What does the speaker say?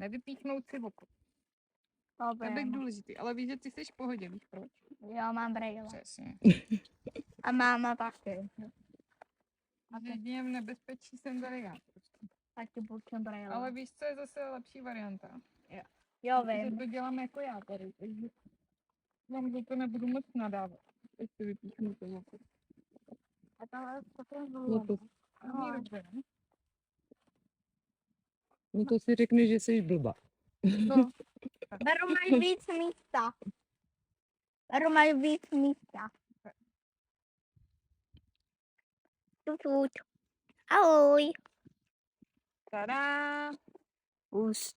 Nevypíchnout si oko. To To je tak vím. důležitý, ale víš, že ty jsi v pohodě, víš proč? Jo, mám brejle. Přesně. A máma taky. A jedině v nebezpečí jsem tady já. Prostě. Taky buďme brejle. Ale víš, co je zase lepší varianta? Jo, Že vím. to dělám jako já tady, takže vám za to nebudu moc nadávat. Ještě vypíchnu to oko. A tohle to je No to, Zní dobře, ne? no to si řekneš, že jsi blbá. No. Beru mají víc místa. Beru mají víc místa. Ahoj. Tada! Už.